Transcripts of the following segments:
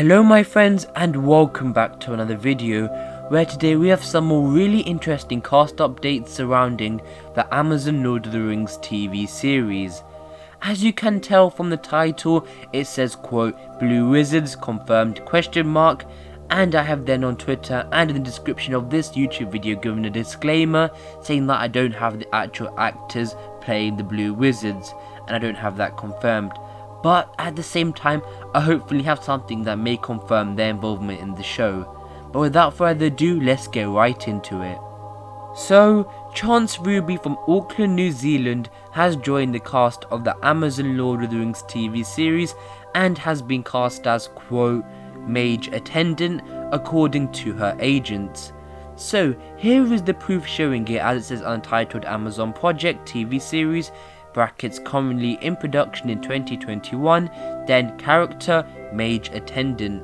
Hello my friends and welcome back to another video where today we have some more really interesting cast updates surrounding the Amazon Lord of the Rings TV series. As you can tell from the title, it says quote Blue Wizards confirmed ? And I have then on Twitter and in the description of this YouTube video given a disclaimer saying that I don't have the actual actors playing the Blue Wizards and I don't have that confirmed. But at the same time, I hopefully have something that may confirm their involvement in the show. But without further ado, let's get right into it. So, Chance Ruby from Auckland, New Zealand has joined the cast of the Amazon Lord of the Rings TV series and has been cast as quote mage attendant according to her agents. So here is the proof showing it as it says Untitled Amazon Project TV series brackets currently in production in 2021, then character mage attendant.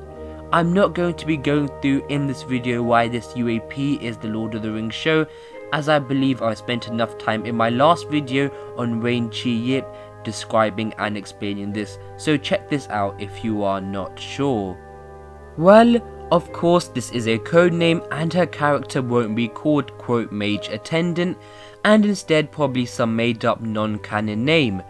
I'm not going to be going through in this video why this UAP is the Lord of the Rings show, as I believe I spent enough time in my last video on Rain Chi Yip describing and explaining this, so check this out if you are not sure. Well, of course this is a codename and her character won't be called quote mage attendant and instead probably some made up non-canon name.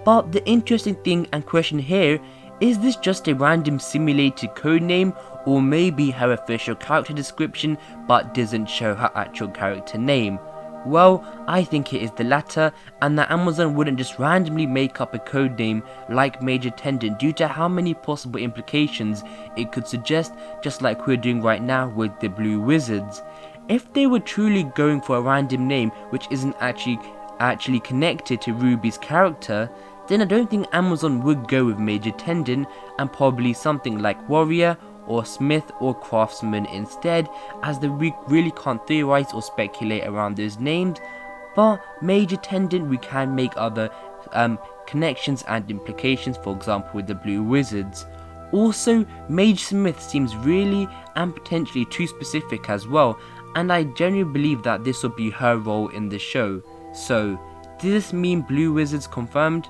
But the interesting thing and question here, is this just a random simulated codename or maybe her official character description but doesn't show her actual character name? Well, I think it is the latter, and that Amazon wouldn't just randomly make up a codename like Mage Attendant due to how many possible implications it could suggest, just like we're doing right now with the Blue Wizards. If they were truly going for a random name which isn't actually connected to Ruby's character, then I don't think Amazon would go with Mage Attendant and probably something like Warrior or Smith or Craftsman instead, as they really can't theorize or speculate around those names. But Mage Attendant, we can make other connections and implications, for example with the Blue Wizards. Also, Mage Smith seems really and potentially too specific as well, and I genuinely believe that this will be her role in the show. So, does this mean Blue Wizards confirmed?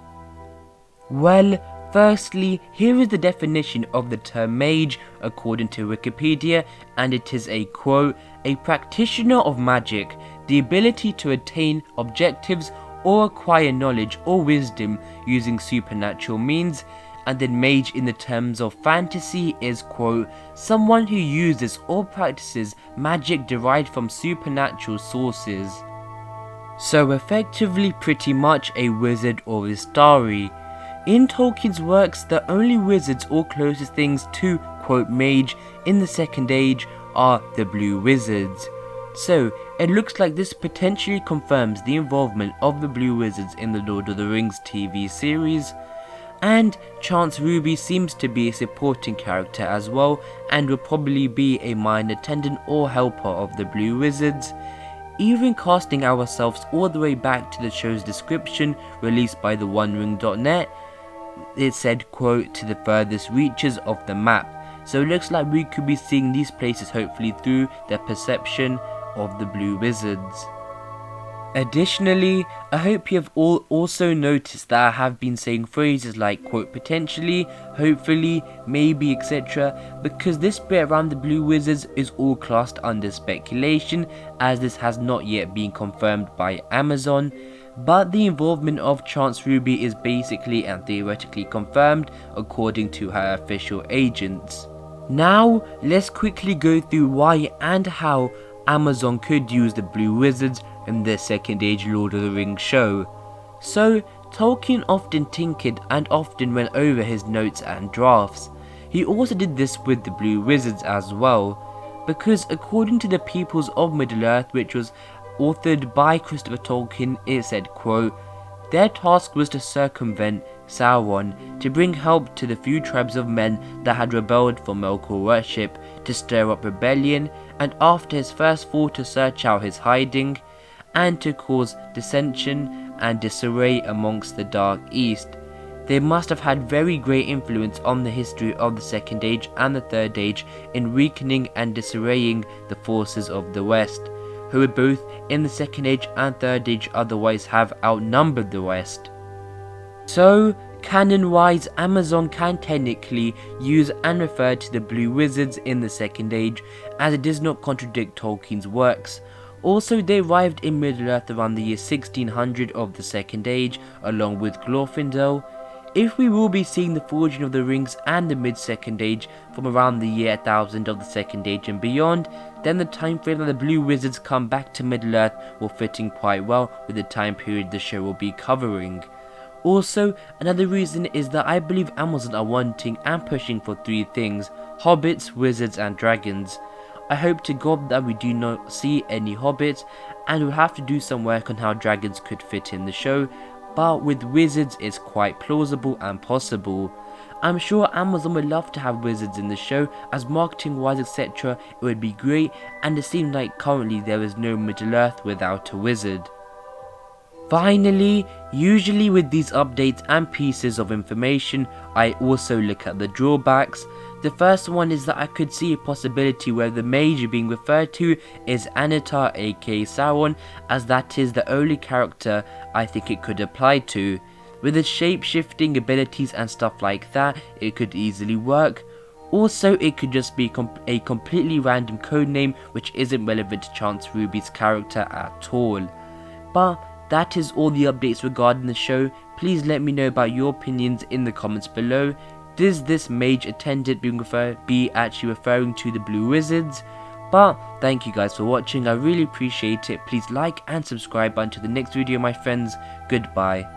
Well, firstly, here is the definition of the term mage according to Wikipedia, and it is a quote, a practitioner of magic, the ability to attain objectives or acquire knowledge or wisdom using supernatural means. And then mage in the terms of fantasy is quote, someone who uses or practices magic derived from supernatural sources. So effectively pretty much a wizard or Istari. In Tolkien's works, the only wizards or closest things to quote mage in the Second Age are the Blue Wizards. So it looks like this potentially confirms the involvement of the Blue Wizards in the Lord of the Rings TV series. And Chance Ruby seems to be a supporting character as well and will probably be a minor attendant or helper of the Blue Wizards. Even casting ourselves all the way back to the show's description released by the OneRing.net, it said quote to the furthest reaches of the map, so it looks like we could be seeing these places hopefully through the perception of the Blue Wizards. Additionally, I hope you have all also noticed that I have been saying phrases like quote potentially, hopefully, maybe, etc. because this bit around the Blue Wizards is all classed under speculation, as this has not yet been confirmed by Amazon. But the involvement of Chance Ruby is basically and theoretically confirmed according to her official agents. Now let's quickly go through why and how Amazon could use the Blue Wizards in their Second Age Lord of the Rings show. So Tolkien often tinkered and often went over his notes and drafts. He also did this with the Blue Wizards as well, because according to the Peoples of Middle-earth, which was authored by Christopher Tolkien, it said quote, their task was to circumvent Sauron, to bring help to the few tribes of men that had rebelled from Melkor worship, to stir up rebellion, and after his first fall to search out his hiding, and to cause dissension and disarray amongst the Dark East. They must have had very great influence on the history of the Second Age and the Third Age in weakening and disarraying the forces of the West, who would both in the Second Age and Third Age otherwise have outnumbered the West. So Canon wise, Amazon can technically use and refer to the Blue Wizards in the Second Age, as it does not contradict Tolkien's works. Also, they arrived in Middle-earth around the year 1600 of the Second Age, along with Glorfindel. If we will be seeing the Forging of the Rings and the mid-Second Age from around the year 1000 of the Second Age and beyond, then the time frame that the Blue Wizards come back to Middle-earth will fit in quite well with the time period the show will be covering. Also, another reason is that I believe Amazon are wanting and pushing for three things: hobbits, wizards and dragons. I hope to God that we do not see any hobbits, and we'll have to do some work on how dragons could fit in the show, but with wizards it's quite plausible and possible. I'm sure Amazon would love to have wizards in the show, as marketing wise etc it would be great, and it seems like currently there is no Middle Earth without a wizard. Finally, usually with these updates and pieces of information, I also look at the drawbacks. The first one is that I could see a possibility where the mage being referred to is Anatar aka Sauron, as that is the only character I think it could apply to. With its shape-shifting abilities and stuff like that, it could easily work. Also, it could just be a completely random codename which isn't relevant to Chance Ruby's character at all. But that is all the updates regarding the show. Please let me know about your opinions in the comments below. Does this mage attendant be actually referring to the Blue Wizards? But thank you guys for watching, I really appreciate it. Please like and subscribe. Until the next video my friends, goodbye.